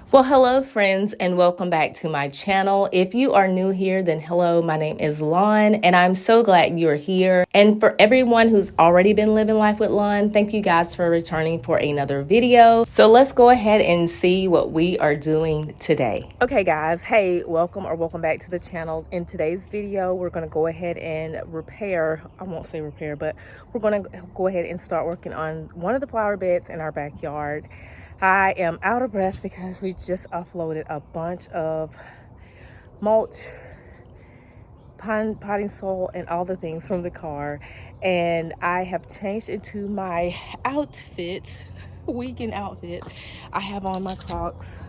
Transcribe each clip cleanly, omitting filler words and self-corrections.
Well, hello, friends, and welcome back to my channel. If you are new here, then hello, my name is Lon, and I'm so glad you're here. And for everyone who's already been living life with Lon, thank you guys for returning for another video. So let's go ahead and see what we are doing today. Okay, guys, hey, welcome back to the channel. In today's video, we're going to go ahead and repair, I won't say repair, but we're going to go ahead and start working on one of the flower beds in our backyard. I am out of breath because we just offloaded a bunch of mulch, potting soil, and all the things from the car. And I have changed into my outfit, weekend outfit. I have on my Crocs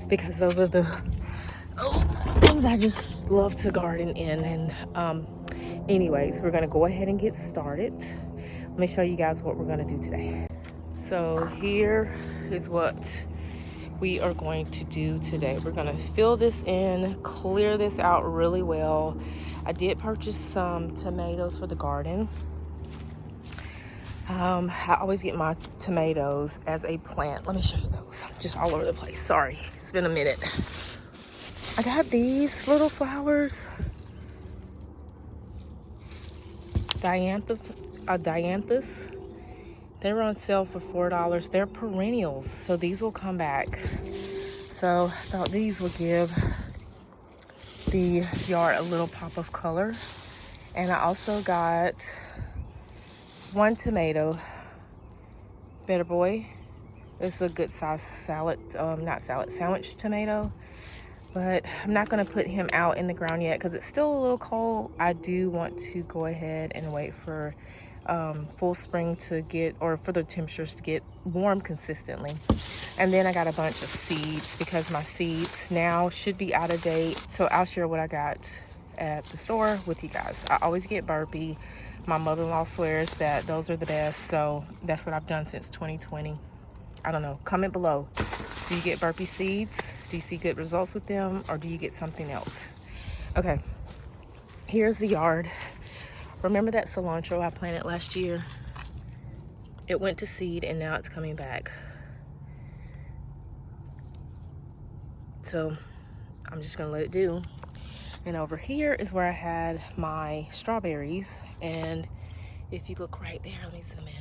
because those are the things I just love to garden in. And anyways, we're gonna go ahead and get started. Let me show you guys what we're gonna do today. So here is what we are going to do today. We're going to fill this in, clear this out really well. I did purchase some tomatoes for the garden. I always get my tomatoes as a plant. Let me show you those. I'm just all over the place. Sorry, it's been a minute. I got these little flowers. Dianthus. They were on sale for $4. They're perennials, so these will come back. So I thought these would give the yard a little pop of color. And I also got one tomato, Better Boy. It's a good size sandwich tomato. But I'm not gonna put him out in the ground yet because it's still a little cold. I do want to go ahead and wait for full spring to get, or for the temperatures to get warm consistently. And then I got a bunch of seeds because my seeds now should be out of date. So I'll share what I got at the store with you guys. I always get Burpee. My mother-in-law swears that those are the best. So that's what I've done since 2020. I don't know. Comment below. Do you get Burpee seeds? Do you see good results with them, or do you get something else? Okay, here's the yard. Remember that cilantro I planted last year? It went to seed and now it's coming back. So I'm just gonna let it do. And over here is where I had my strawberries. And if you look right there, let me zoom in.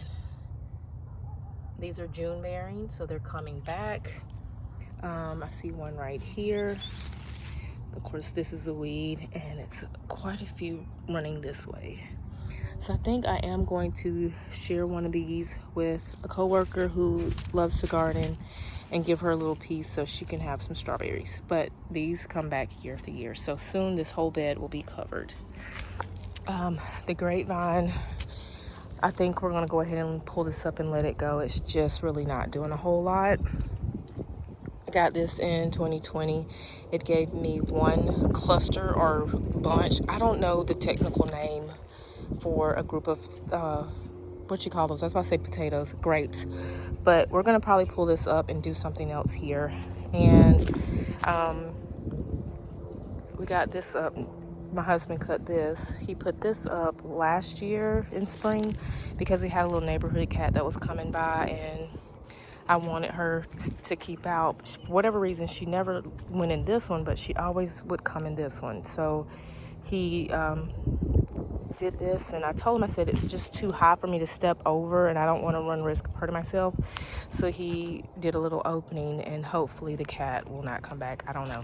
These are June bearing, so they're coming back. I see one right here. Of course, this is a weed, and it's quite a few running this way. So I think I am going to share one of these with a coworker who loves to garden and give her a little piece so she can have some strawberries. But these come back year after year. So soon this whole bed will be covered. The grapevine, I think we're gonna go ahead and pull this up and let it go. It's just really not doing a whole lot. I got this in 2020. It gave me one cluster or bunch. I don't know the technical name for a group of what you call those. That's why I say potatoes, grapes. But we're gonna probably pull this up and do something else here. And we got this up. My husband cut this. He put this up last year in spring because we had a little neighborhood cat that was coming by, and I wanted her to keep out. For whatever reason, she never went in this one, but she always would come in this one. So he did this, and I told him, I said, it's just too high for me to step over, and I don't want to run risk of hurting myself. So he did a little opening, and hopefully the cat will not come back. I don't know.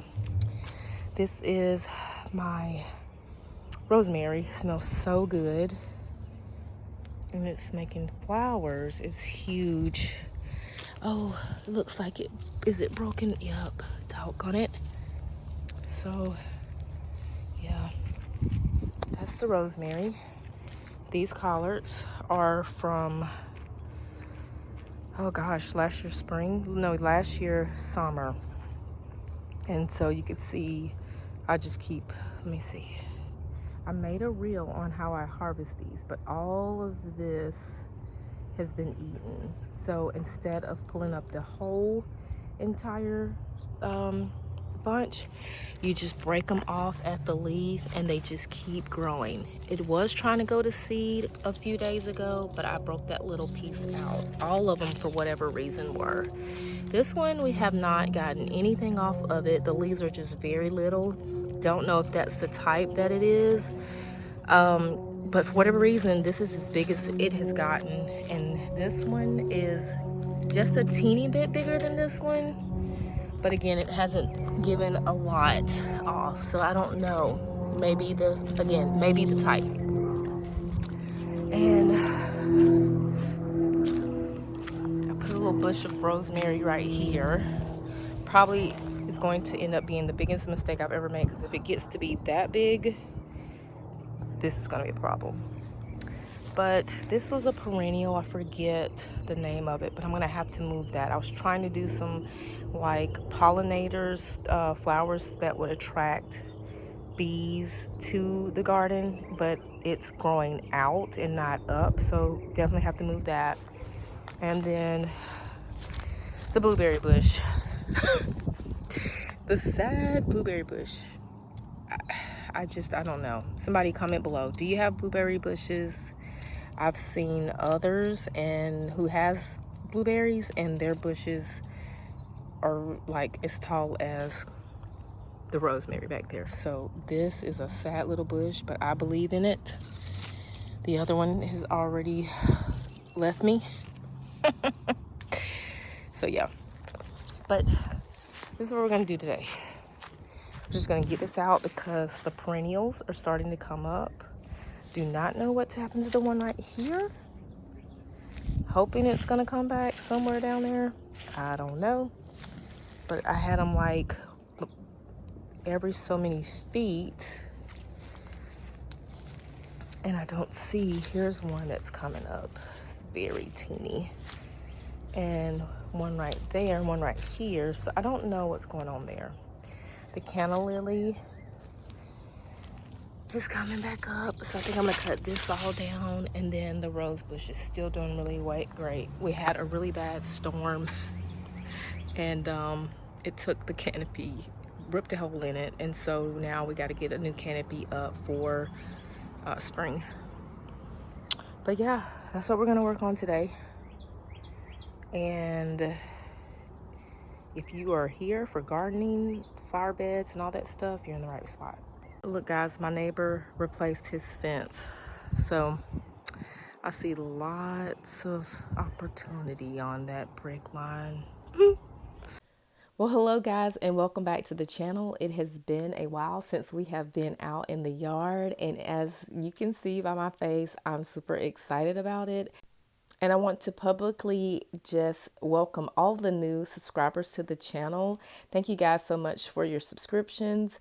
This is my rosemary. It smells so good, and it's making flowers. It's huge. Oh, it looks like it. Is it broken? Yep. Doggone it. So, yeah. That's the rosemary. These collards are from, oh gosh, last year spring. No, last year summer. And so you can see, I just keep, let me see. I made a reel on how I harvest these, but all of this has been eaten. So instead of pulling up the whole entire bunch, you just break them off at the leaf and they just keep growing. It was trying to go to seed a few days ago, but I broke that little piece out. All of them, for whatever reason, were. This one, we have not gotten anything off of it. The leaves are just very little. Don't know if that's the type that it is. But for whatever reason, this is as big as it has gotten. And this one is just a teeny bit bigger than this one. But again, it hasn't given a lot off. So I don't know. Maybe maybe the type. And I put a little bush of rosemary right here. Probably is going to end up being the biggest mistake I've ever made, because if it gets to be that big, this is going to be a problem. But this was a perennial. I forget the name of it, but I'm gonna have to move that. I was trying to do some like pollinators, flowers that would attract bees to the garden, but it's growing out and not up, so definitely have to move that. And then the blueberry bush. The sad blueberry bush. I don't know. Somebody comment below. Do you have blueberry bushes? I've seen others and who has blueberries, and their bushes are like as tall as the rosemary back there. So this is a sad little bush, but I believe in it. The other one has already left me. So yeah, but this is what we're gonna do today. I'm just gonna get this out because the perennials are starting to come up. Do not know what's happened to the one right here. Hoping it's gonna come back somewhere down there. I don't know. But I had them like every so many feet. And I don't see, here's one that's coming up. It's very teeny. And one right there, and one right here. So I don't know what's going on there. The canna lily is coming back up. So I think I'm gonna cut this all down. And then the rose bush is still doing really great. We had a really bad storm and it took the canopy, ripped a hole in it. And so now we gotta get a new canopy up for spring. But yeah, that's what we're gonna work on today. And if you are here for gardening, flower beds and all that stuff, you're in the right spot. Look guys, my neighbor replaced his fence. So I see lots of opportunity on that brick line. Well, hello guys, and welcome back to the channel. It has been a while since we have been out in the yard, and as you can see by my face, I'm super excited about it. And I want to publicly just welcome all the new subscribers to the channel. Thank you guys so much for your subscriptions.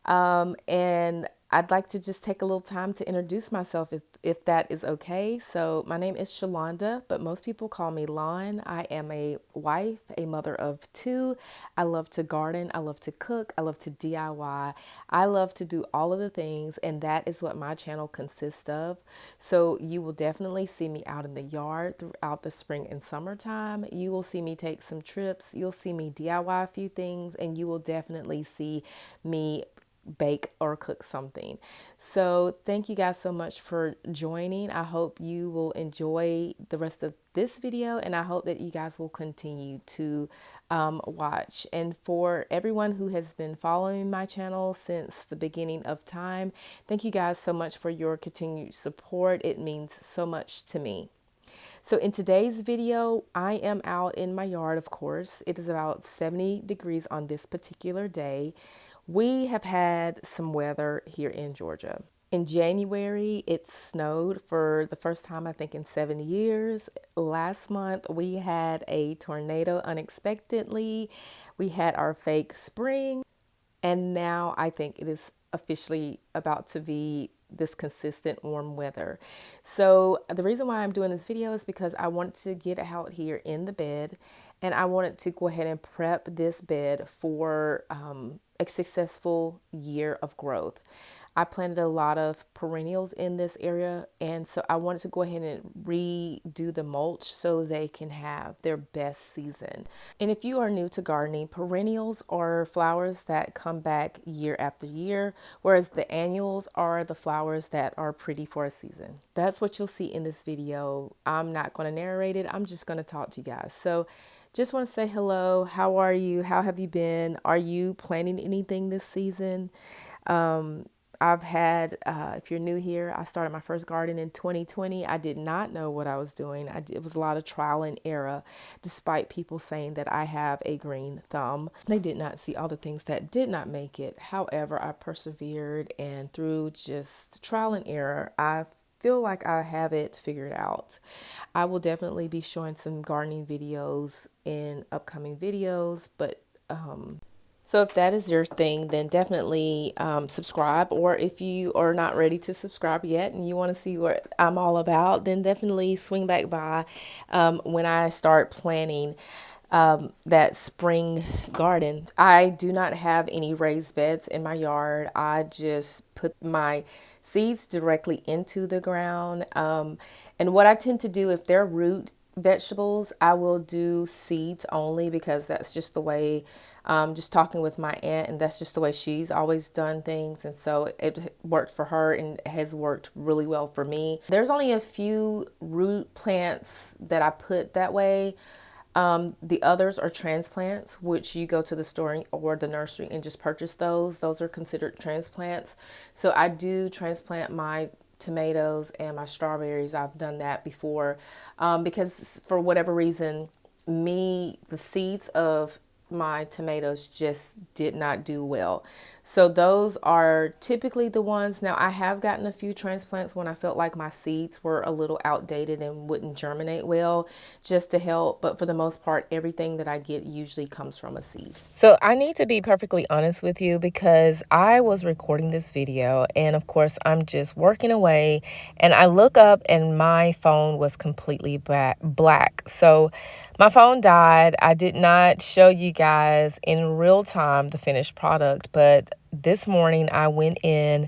And I'd like to just take a little time to introduce myself if that is okay. So my name is Shalonda, but most people call me Lon. I am a wife, a mother of two. I love to garden. I love to cook. I love to DIY. I love to do all of the things, and that is what my channel consists of. So you will definitely see me out in the yard throughout the spring and summertime. You will see me take some trips. You'll see me DIY a few things, and you will definitely see me bake or cook something. So thank you guys so much for joining. I hope you will enjoy the rest of this video, and I hope that you guys will continue to watch. And for everyone who has been following my channel since the beginning of time, thank you guys so much for your continued support. It means so much to me. So in today's video, I am out in my yard, of course. It is about 70 degrees on this particular day. We have had some weather here in Georgia. In January, it snowed for the first time, I think, in 7 years. Last month, we had a tornado unexpectedly. We had our fake spring. And now I think it is officially about to be this consistent warm weather. So the reason why I'm doing this video is because I want to get out here in the bed, and I wanted to go ahead and prep this bed for a successful year of growth. I planted a lot of perennials in this area, and so I wanted to go ahead and redo the mulch so they can have their best season. And if you are new to gardening, perennials are flowers that come back year after year, whereas the annuals are the flowers that are pretty for a season. That's what you'll see in this video. I'm not going to narrate it. I'm just going to talk to you guys. So just want to say hello. How are you? How have you been? Are you planting anything this season? I've had, if you're new here, I started my first garden in 2020. I did not know what I was doing. It was a lot of trial and error, despite people saying that I have a green thumb. They did not see all the things that did not make it. However, I persevered, and through just trial and error, I feel like I have it figured out. I will definitely be showing some gardening videos in upcoming videos, but so if that is your thing, then definitely subscribe. Or if you are not ready to subscribe yet and you want to see what I'm all about, then definitely swing back by when I start planning that spring garden. I do not have any raised beds in my yard. I just put my seeds directly into the ground. And what I tend to do, if they're root vegetables, I will do seeds only, because that's just the way, just talking with my aunt, and that's just the way she's always done things, and so it worked for her and has worked really well for me. There's only a few root plants that I put that way. The others are transplants, which you go to the store or the nursery and just purchase those. Those are considered transplants. So I do transplant my tomatoes and my strawberries. I've done that before because for whatever reason, the seeds of my tomatoes just did not do well. So those are typically the ones. Now I have gotten a few transplants when I felt like my seeds were a little outdated and wouldn't germinate well, just to help. But for the most part, everything that I get usually comes from a seed. So I need to be perfectly honest with you, because I was recording this video and of course I'm just working away, and I look up and my phone was completely black. So my phone died. I did not show you guys in real time the finished product, but this morning I went in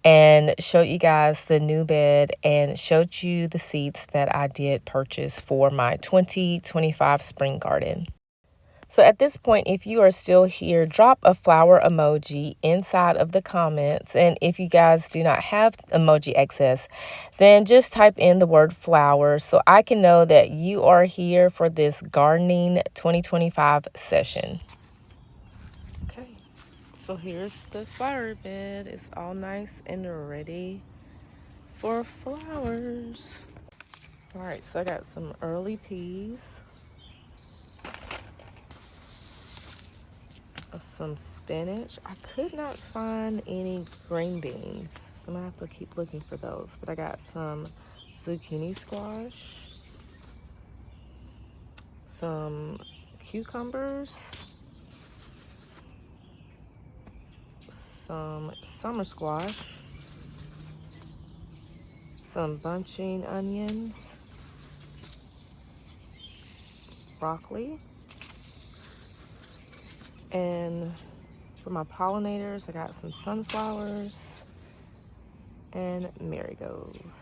and showed you guys the new bed and showed you the seeds that I did purchase for my 2025 spring garden. So at this point, if you are still here, drop a flower emoji inside of the comments. And if you guys do not have emoji access, then just type in the word flower so I can know that you are here for this gardening 2025 session. Okay, so here's the flower bed. It's all nice and ready for flowers. All right, so I got some early peas, some spinach. I could not find any green beans, so I'm gonna have to keep looking for those. But I got some zucchini squash, some cucumbers, some summer squash, some bunching onions, broccoli, and for my pollinators, I got some sunflowers and marigolds.